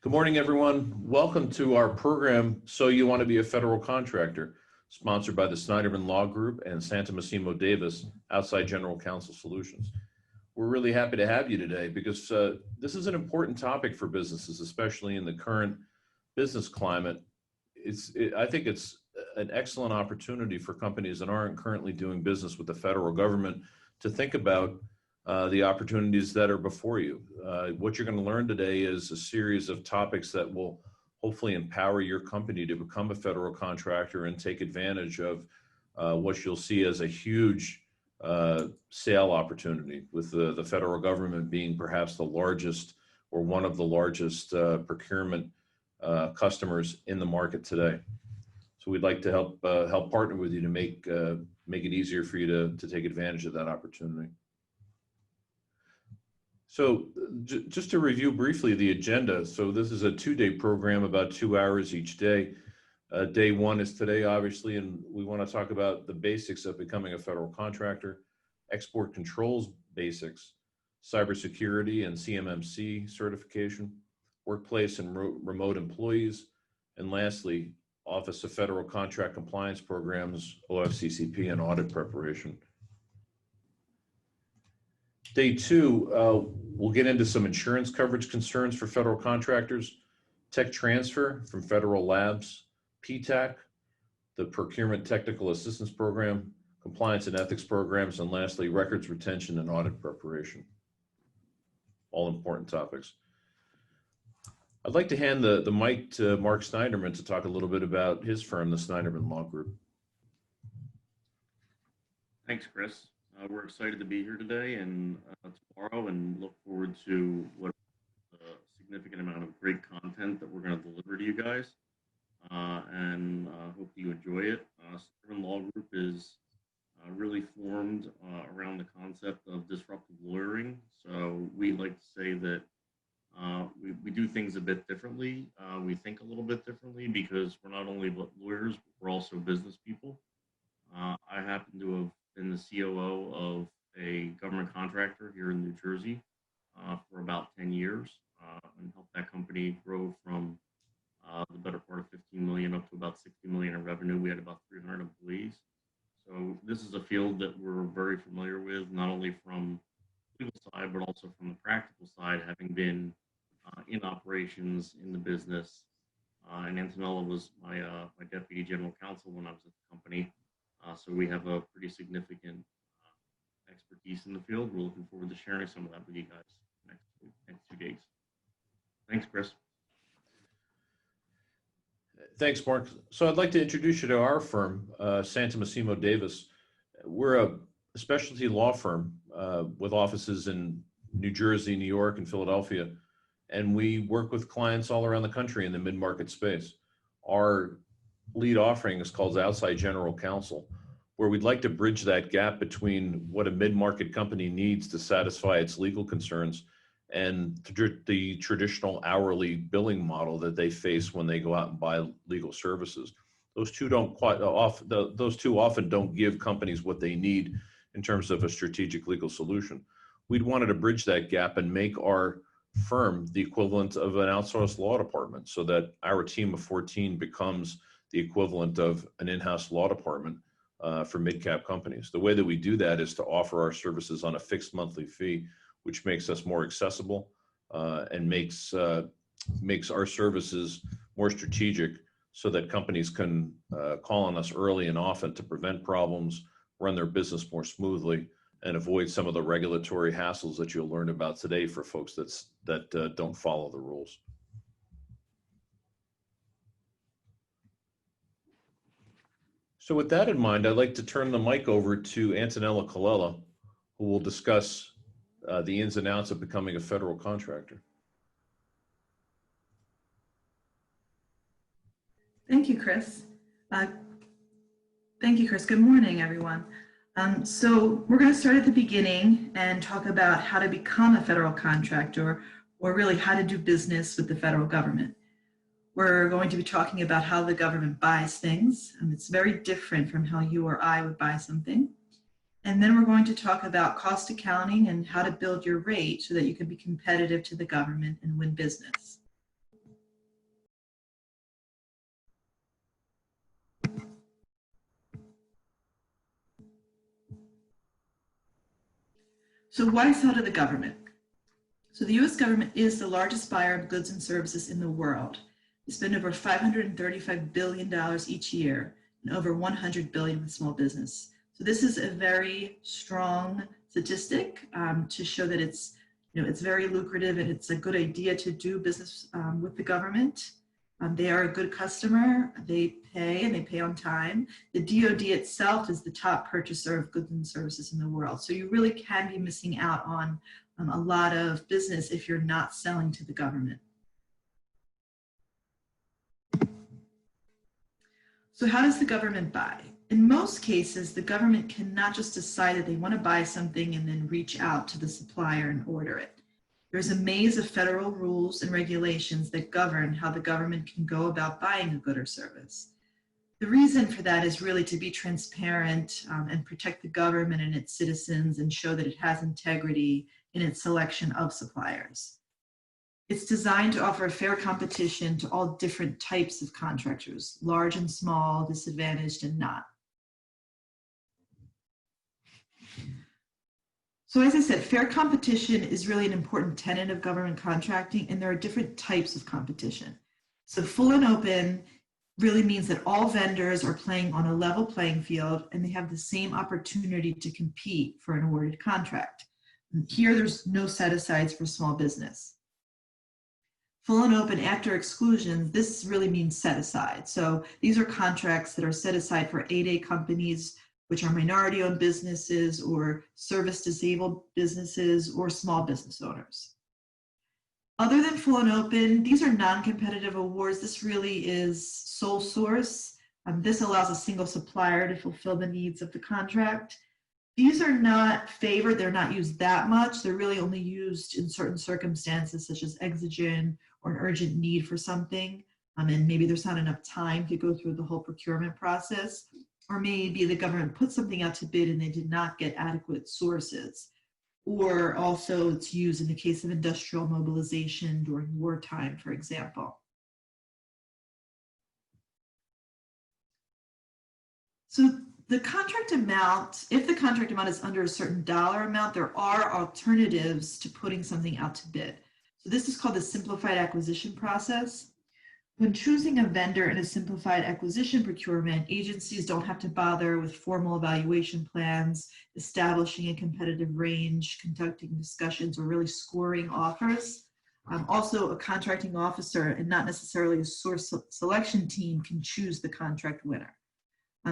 Good morning, everyone. Welcome to our program, So You Want to Be a Federal Contractor, sponsored by the Snyderman Law Group and Santa Massimo Davis, Outside General Counsel Solutions. We're really happy to have you today because this is an important topic for businesses, especially in the current business climate. I think it's an excellent opportunity for companies that aren't currently doing business with the federal government to think about the opportunities that are before you. What you're going to learn today is a series of topics that will hopefully empower your company to become a federal contractor and take advantage of what you'll see as a huge sale opportunity, with the federal government being perhaps the largest or one of the largest procurement customers in the market today. So we'd like to help partner with you to make it easier for you to take advantage of that opportunity. So just to review briefly the agenda. So this is a 2-day program, about 2 hours each day. Day one is today, obviously, and we want to talk about the basics of becoming a federal contractor, export controls basics, cybersecurity and CMMC certification, workplace and remote employees, and lastly, Office of Federal Contract Compliance Programs, OFCCP, and audit preparation. Day two, we'll get into some insurance coverage concerns for federal contractors, tech transfer from federal labs, PTAC, the Procurement Technical Assistance Program, compliance and ethics programs, and lastly, records retention and audit preparation. All important topics. I'd like to hand the mic to Mark Snyderman to talk a little bit about his firm, the Snyderman Law Group. Thanks, Chris. We're excited to be here today and tomorrow, and look forward to what a significant amount of great content that we're going to deliver to you guys, and hope you enjoy it. Snyderman Law Group is really formed around the concept of disruptive lawyering. So we like to say that we do things a bit differently. We think a little bit differently because we're not only lawyers, but we're also business people. I happen to have been the COO of a government contractor here in New Jersey for about 10 years, and helped that company grow from the better part of 15 million up to about 60 million in revenue. We had about 300 employees. So this is a field that we're very familiar with, not only from the legal side, but also from the practical side, having been in operations in the business. And Antonella was my deputy general counsel when I was at the company. So we have a pretty significant expertise in the field. We're looking forward to sharing some of that with you guys next 2 days. Thanks, Chris. Thanks, Mark. So I'd like to introduce you to our firm, Santa Massimo Davis. We're a specialty law firm with offices in New Jersey, New York, and Philadelphia. And we work with clients all around the country in the mid-market space. Our lead offering is called Outside General Counsel, where we'd like to bridge that gap between what a mid-market company needs to satisfy its legal concerns and the traditional hourly billing model that they face when they go out and buy legal services. Those two often don't give companies what they need in terms of a strategic legal solution. We'd wanted to bridge that gap and make our firm the equivalent of an outsourced law department, so that our team of 14 becomes the equivalent of an in-house law department for mid-cap companies. The way that we do that is to offer our services on a fixed monthly fee, which makes us more accessible and makes our services more strategic, so that companies can call on us early and often to prevent problems, run their business more smoothly, and avoid some of the regulatory hassles that you'll learn about today for folks that don't follow the rules. So with that in mind, I'd like to turn the mic over to Antonella Colella, who will discuss the ins and outs of becoming a federal contractor. Thank you, Chris. Good morning, everyone. So we're going to start at the beginning and talk about how to become a federal contractor, or really how to do business with the federal government. We're going to be talking about how the government buys things, and it's very different from how you or I would buy something. And then we're going to talk about cost accounting and how to build your rate so that you can be competitive to the government and win business. So why sell to the government? So the US government is the largest buyer of goods and services in the world. They spend over $535 billion each year and over $100 billion with small business. So this is a very strong statistic to show that it's very lucrative and it's a good idea to do business with the government. They are a good customer. They pay and they pay on time. The DoD itself is the top purchaser of goods and services in the world. So you really can be missing out on a lot of business if you're not selling to the government. So how does the government buy? In most cases, the government cannot just decide that they want to buy something and then reach out to the supplier and order it. There's a maze of federal rules and regulations that govern how the government can go about buying a good or service. The reason for that is really to be transparent and protect the government and its citizens and show that it has integrity in its selection of suppliers. It's designed to offer a fair competition to all different types of contractors, large and small, disadvantaged and not. So as I said, fair competition is really an important tenet of government contracting, and there are different types of competition. So full and open really means that all vendors are playing on a level playing field and they have the same opportunity to compete for an awarded contract. And here, there's no set-asides for small business. Full and open after exclusions, this really means set aside. So these are contracts that are set aside for 8A companies, which are minority-owned businesses or service-disabled businesses or small business owners. Other than full and open, these are non-competitive awards. This really is sole source. This allows a single supplier to fulfill the needs of the contract. These are not favored. They're not used that much. They're really only used in certain circumstances, such as exigent or an urgent need for something. And maybe there's not enough time to go through the whole procurement process. Or maybe the government put something out to bid and they did not get adequate sources. Or also it's used in the case of industrial mobilization during wartime, for example. So the contract amount, if the contract amount is under a certain dollar amount, there are alternatives to putting something out to bid. So this is called the simplified acquisition process. When choosing a vendor in a simplified acquisition procurement, agencies don't have to bother with formal evaluation plans, establishing a competitive range, conducting discussions, or really scoring offers. Also, a contracting officer and not necessarily a source selection team can choose the contract winner.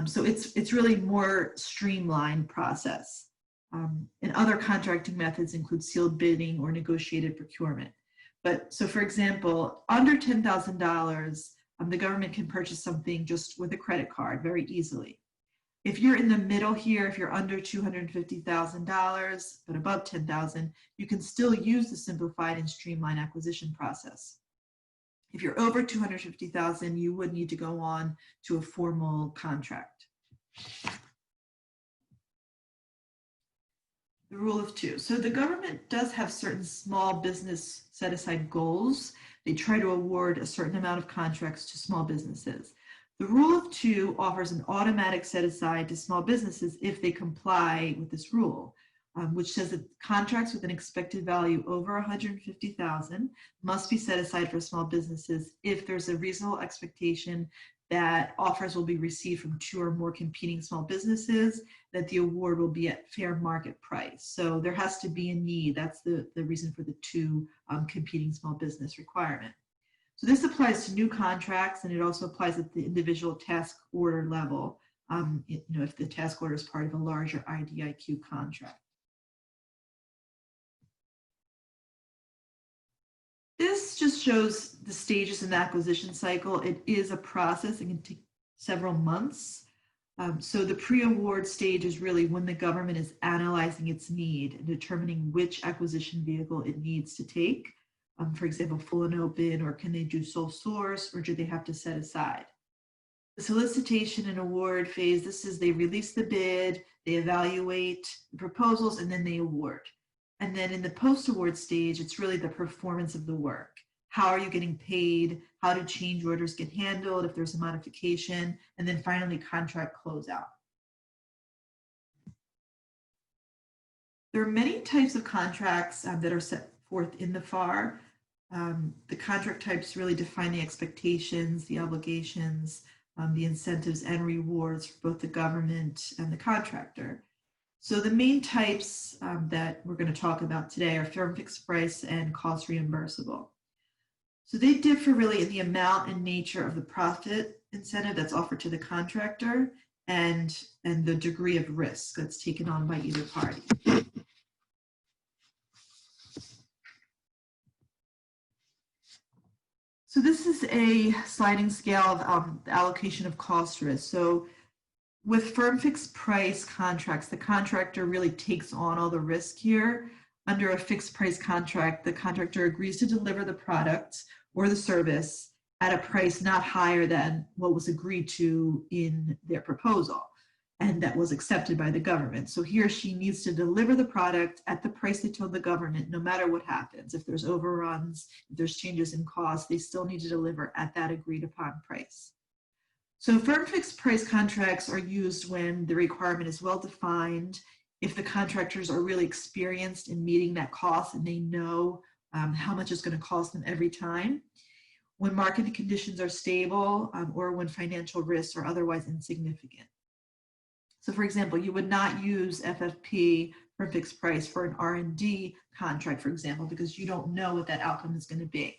So it's really more streamlined process. And other contracting methods include sealed bidding or negotiated procurement. But so for example, under $10,000, the government can purchase something just with a credit card very easily. If you're in the middle here, if you're under $250,000, but above $10,000, you can still use the simplified and streamlined acquisition process. If you're over $250,000, you would need to go on to a formal contract. The rule of two. So the government does have certain small business set-aside goals. They try to award a certain amount of contracts to small businesses. The rule of two offers an automatic set-aside to small businesses if they comply with this rule, which says that contracts with an expected value over $150,000 must be set aside for small businesses if there's a reasonable expectation that offers will be received from two or more competing small businesses, that the award will be at fair market price. So there has to be a need. That's the reason for the two competing small business requirement. So this applies to new contracts, and it also applies at the individual task order level, if the task order is part of a larger IDIQ contract. This just shows the stages in the acquisition cycle. It is a process. It can take several months. So the pre-award stage is really when the government is analyzing its need and determining which acquisition vehicle it needs to take. For example, full and open, or can they do sole source, or do they have to set aside? The solicitation and award phase, this is they release the bid, they evaluate the proposals, and then they award. And then in the post-award stage, it's really the performance of the work. How are you getting paid? How do change orders get handled if there's a modification? And then finally, contract closeout. There are many types of contracts that are set forth in the FAR. The contract types really define the expectations, the obligations, the incentives and rewards for both the government and the contractor. So the main types that we're going to talk about today are firm fixed price and cost reimbursable. So they differ really in the amount and nature of the profit incentive that's offered to the contractor and the degree of risk that's taken on by either party. So this is a sliding scale of the allocation of cost risk. So with firm fixed price contracts, the contractor really takes on all the risk here. Under a fixed price contract, the contractor agrees to deliver the product or the service at a price not higher than what was agreed to in their proposal and that was accepted by the government. So he or she needs to deliver the product at the price they told the government, no matter what happens. If there's overruns, if there's changes in cost, they still need to deliver at that agreed upon price. So firm fixed price contracts are used when the requirement is well defined, if the contractors are really experienced in meeting that cost and they know how much it's going to cost them every time, when market conditions are stable, or when financial risks are otherwise insignificant. So for example, you would not use FFP for fixed price for an R&D contract, for example, because you don't know what that outcome is going to be.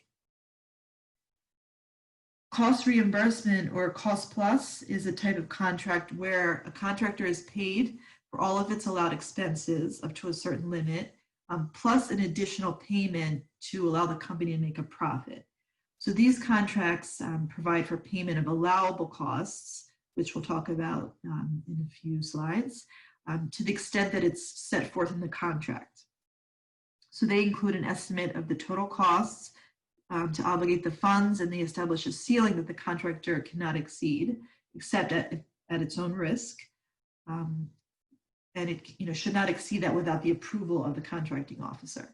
Cost reimbursement or cost plus is a type of contract where a contractor is paid for all of its allowed expenses up to a certain limit, plus an additional payment to allow the company to make a profit. So these contracts provide for payment of allowable costs, which we'll talk about in a few slides, to the extent that it's set forth in the contract. So they include an estimate of the total costs to obligate the funds, and they establish a ceiling that the contractor cannot exceed, except at its own risk. And it should not exceed that without the approval of the contracting officer.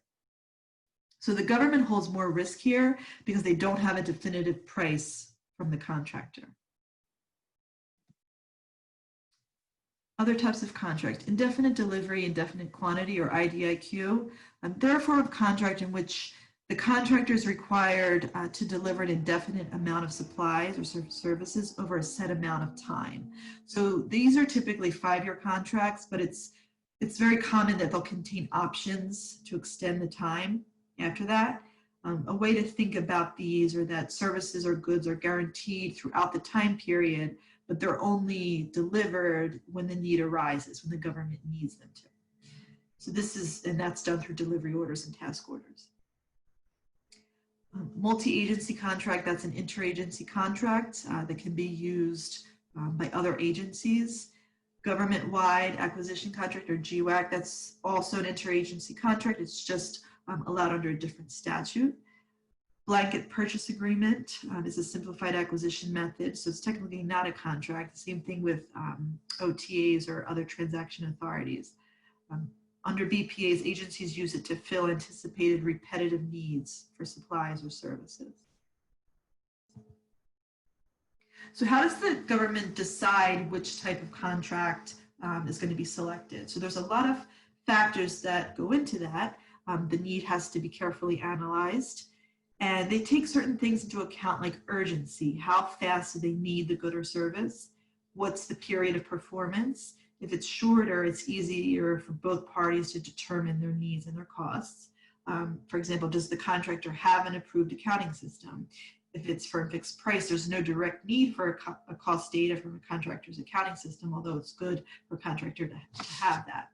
So the government holds more risk here because they don't have a definitive price from the contractor. Other types of contract: indefinite delivery, indefinite quantity, or IDIQ. They're a form of contract in which the contractor is required to deliver an indefinite amount of supplies or services over a set amount of time. So these are typically 5-year contracts, but it's very common that they'll contain options to extend the time after that. A way to think about these are that services or goods are guaranteed throughout the time period, but they're only delivered when the need arises, when the government needs them to. So that's done through delivery orders and task orders. Multi-agency contract, that's an interagency contract that can be used by other agencies. Government-wide acquisition contract, or GWAC, that's also an interagency contract. It's just allowed under a different statute. Blanket purchase agreement is a simplified acquisition method, so it's technically not a contract. Same thing with OTAs or other transaction authorities. Under BPAs, agencies use it to fill anticipated repetitive needs for supplies or services. So how does the government decide which type of contract is going to be selected? So there's a lot of factors that go into that. The need has to be carefully analyzed. And they take certain things into account, like urgency. How fast do they need the good or service? What's the period of performance? If it's shorter, it's easier for both parties to determine their needs and their costs. For example, does the contractor have an approved accounting system? If it's for a fixed price, there's no direct need for a cost data from a contractor's accounting system, although it's good for a contractor to have that.